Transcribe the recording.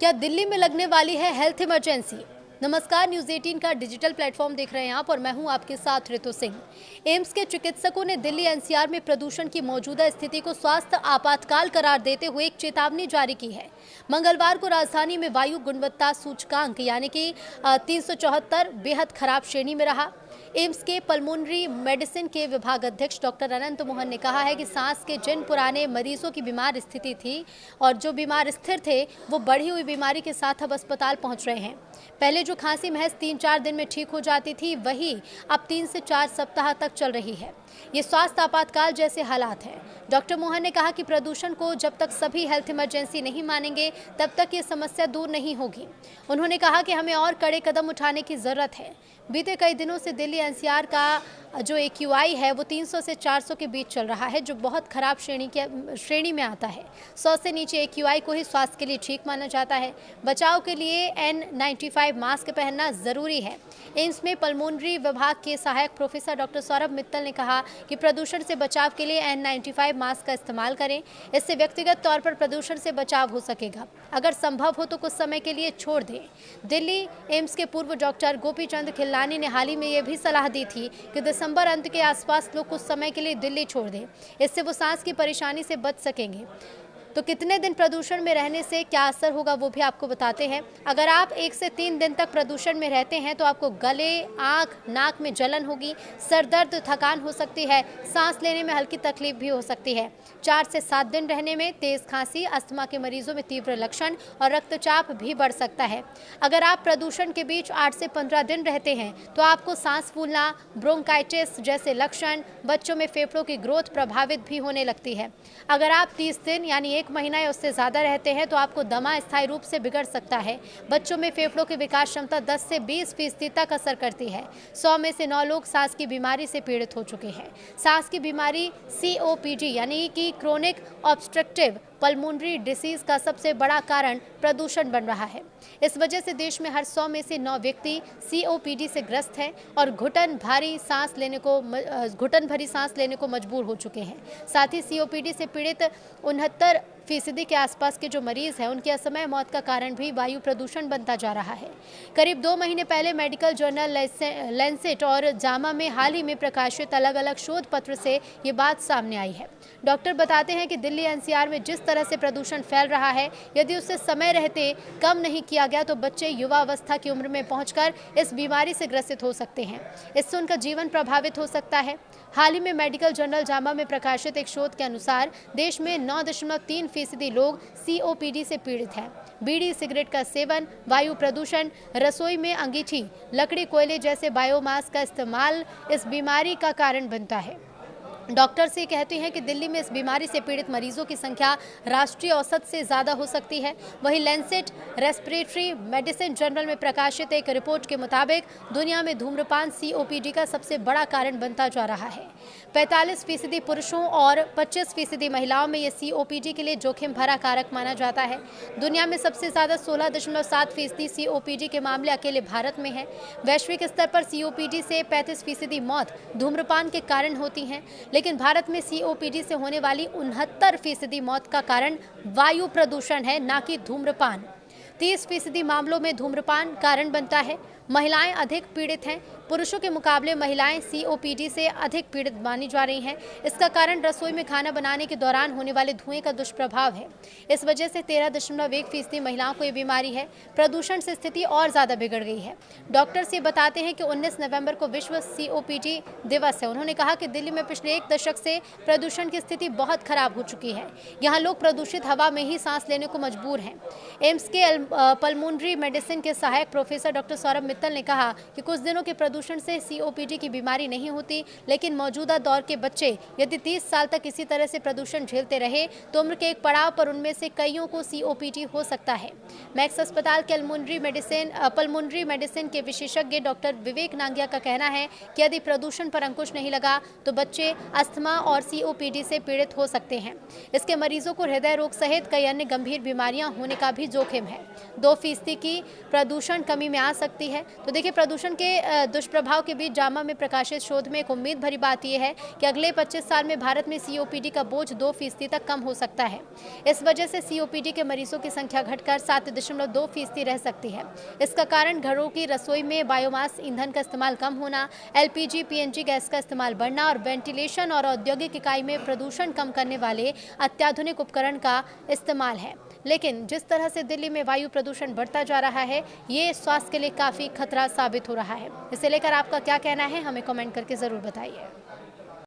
क्या दिल्ली में लगने वाली है हेल्थ इमरजेंसी? नमस्कार, न्यूज़ 18 का डिजिटल प्लेटफॉर्म देख रहे हैं आप और मैं हूं आपके साथ ऋतु सिंह। एम्स के चिकित्सकों ने दिल्ली एनसीआर में प्रदूषण की मौजूदा स्थिति को स्वास्थ्य आपातकाल करार देते हुए एक चेतावनी जारी की है। मंगलवार को राजधानी में वायु गुणवत्ता सूचकांक यानी कि 374 बेहद खराब श्रेणी में रहा। एम्स के पल्मोनरी मेडिसिन के विभाग अध्यक्ष डॉक्टर अनंत मोहन ने कहा है कि सांस के जिन पुराने मरीजों की बीमार स्थिति थी और जो बीमार स्थिर थे, वो बढ़ी हुई बीमारी के साथ अब अस्पताल पहुंच रहे हैं। पहले जो खांसी महज 3-4 दिन में ठीक हो जाती थी, वही अब 3 से 4 सप्ताह तक चल रही है। ये स्वास्थ्य आपातकाल जैसे हालात हैं। डॉक्टर मोहन ने कहा कि प्रदूषण को जब तक सभी हेल्थ इमरजेंसी नहीं मानेंगे, तब तक ये समस्या दूर नहीं होगी। उन्होंने कहा कि हमें और कड़े कदम उठाने की जरूरत है। बीते कई दिनों से दिल्ली एनसीआर का जो AQI है वो 300 से 400 के बीच चल रहा है, जो बहुत खराब श्रेणी में आता है। 100 से नीचे AQI को ही स्वास्थ्य के लिए ठीक माना जाता है। बचाव के लिए N95 मास्क पहनना जरूरी है। एम्स में पल्मोनरी विभाग के सहायक प्रोफेसर डॉक्टर सौरभ मित्तल ने कहा कि प्रदूषण से बचाव के लिए N95 मास्क का इस्तेमाल करें। इससे व्यक्तिगत तौर पर प्रदूषण से बचाव हो सकेगा। अगर संभव हो तो कुछ समय के लिए छोड़ दें। दिल्ली एम्स के पूर्व डॉक्टर गोपीचंद खिल्लानी ने हाल ही में यह भी सलाह दी थी कि दिसंबर अंत के आसपास लोग कुछ समय के लिए दिल्ली छोड़ दें। इससे वो सांस की परेशानी से बच सकेंगे। तो कितने दिन प्रदूषण में रहने से क्या असर होगा वो भी आपको बताते हैं। अगर आप 1 से 3 दिन तक प्रदूषण में रहते हैं तो आपको गले, आंख, नाक में जलन होगी, सर दर्द, थकान हो सकती है, सांस लेने में हल्की तकलीफ भी हो सकती है। 4 से 7 दिन रहने में तेज खांसी, अस्थमा के मरीजों में तीव्र लक्षण और रक्तचाप भी बढ़ सकता है। अगर आप प्रदूषण के बीच 8 से 15 दिन रहते हैं तो आपको सांस फूलना, ब्रोंकाइटिस जैसे लक्षण, बच्चों में फेफड़ों की ग्रोथ प्रभावित भी होने लगती है। अगर आप 30 दिन यानी 1 महीना या उससे ज़्यादा रहते हैं तो आपको दमा स्थायी रूप से बिगड़ सकता है। बच्चों में फेफड़ों की विकास क्षमता 10 से 20% तक असर करती है। 100 में से 9 लोग सांस की बीमारी से पीड़ित हो चुके हैं। सांस की बीमारी COPD यानी कि क्रोनिक ऑब्स्ट्रक्टिव पल्मोनरी डिसीज का सबसे बड़ा कारण प्रदूषण बन रहा है। इस वजह से देश में हर 100 में से 9 व्यक्ति COPD से ग्रस्त हैं और घुटन भरी सांस लेने को मजबूर हो चुके हैं। साथ ही COPD से पीड़ित 69% के आसपास के जो मरीज हैं, उनकी असमय मौत का कारण भी वायु प्रदूषण बनता जा रहा है। करीब 2 महीने पहले मेडिकल जर्नल लैंसेट और जामा में हाल ही में प्रकाशित अलग-अलग शोध पत्र से ये बात सामने आई है। डॉक्टर बताते हैं कि दिल्ली एनसीआर में जिस तरह से प्रदूषण फैल रहा है, यदि उससे समय रहते कम नहीं किया गया तो बच्चे युवा अवस्था की उम्र में पहुंचकर इस बीमारी से ग्रसित हो सकते हैं। इससे उनका जीवन प्रभावित हो सकता है। हाल ही में मेडिकल जर्नल जामा में प्रकाशित एक शोध के अनुसार देश में 9.3% लोग COPD से पीड़ित हैं। बीड़ी, सिगरेट का सेवन, वायु प्रदूषण, रसोई में अंगीठी, लकड़ी, कोयले जैसे बायोमास का इस्तेमाल इस बीमारी का कारण बनता है। डॉक्टर्स ये कहते हैं कि दिल्ली में इस बीमारी से पीड़ित मरीजों की संख्या राष्ट्रीय औसत से ज़्यादा हो सकती है। वहीं लैंसेट रेस्पिरेटरी मेडिसिन जर्नल में प्रकाशित एक रिपोर्ट के मुताबिक दुनिया में धूम्रपान COPD का सबसे बड़ा कारण बनता जा रहा है। 45% पुरुषों और 25% महिलाओं में ये COPD के लिए जोखिम भरा कारक माना जाता है। दुनिया में सबसे ज़्यादा 16.7% COPD के मामले अकेले भारत में हैं। वैश्विक स्तर पर COPD से 35% मौत धूम्रपान के कारण होती हैं, लेकिन भारत में COPD से होने वाली 69% मौत का कारण वायु प्रदूषण है, ना कि धूम्रपान। 30% मामलों में धूम्रपान कारण बनता है। महिलाएं अधिक पीड़ित हैं। पुरुषों के मुकाबले महिलाएं COPD से अधिक पीड़ित मानी जा रही हैं। इसका कारण रसोई में खाना बनाने के दौरान होने वाले धुएं का दुष्प्रभाव है। इस वजह से 13.1% महिलाओं को ये बीमारी है। प्रदूषण से स्थिति और ज़्यादा बिगड़ गई है। डॉक्टर्स ये बताते हैं कि 19 नवंबर को विश्व COPD दिवस है। उन्होंने कहा कि दिल्ली में पिछले 1 दशक से प्रदूषण की स्थिति बहुत खराब हो चुकी है। यहाँ लोग प्रदूषित हवा में ही सांस लेने को मजबूर हैं। एम्स के पल्मोनरी मेडिसिन के सहायक प्रोफेसर डॉक्टर सौरभ मित्तल ने कहा कि कुछ दिनों के प्रदूषण से COPD की बीमारी नहीं होती, लेकिन मौजूदा दौर के बच्चे यदि 30 साल तक इसी तरह से प्रदूषण झेलते रहे तो उम्र के एक पड़ाव पर उनमें से कईयों को COPD हो सकता है। मैक्स अस्पताल के पल्मोनरी मेडिसिन के विशेषज्ञ डॉक्टर विवेक नांगिया का कहना है कि यदि प्रदूषण पर अंकुश नहीं लगा तो बच्चे अस्थमा और COPD से पीड़ित हो सकते हैं। इसके मरीजों को हृदय रोग सहित कई अन्य गंभीर बीमारियां होने का भी जोखिम है। 2% की प्रदूषण कमी में आ सकती है। है। तो देखिए, प्रदूषण के दुष्प्रभाव के बीच जामा में प्रकाशित शोध में एक उम्मीद भरी बात यह है कि अगले 25 साल में भारत में सीओपीडी का बोझ 2% तक कम हो सकता है। इस वजह से सीओपीडी के मरीजों की संख्या घटकर 7.2% रह सकती है। इसका कारण घरों की रसोई में बायोमास ईंधन का इस्तेमाल कम होना, एलपीजी, पीएनजी गैस का इस्तेमाल बढ़ना और वेंटिलेशन और औद्योगिक इकाई में प्रदूषण कम करने वाले अत्याधुनिक उपकरण का इस्तेमाल है। लेकिन जिस तरह से दिल्ली में वायु प्रदूषण बढ़ता जा रहा है, ये स्वास्थ्य के लिए काफ़ी खतरा साबित हो रहा है। इसे लेकर आपका क्या कहना है, हमें कमेंट करके ज़रूर बताइए।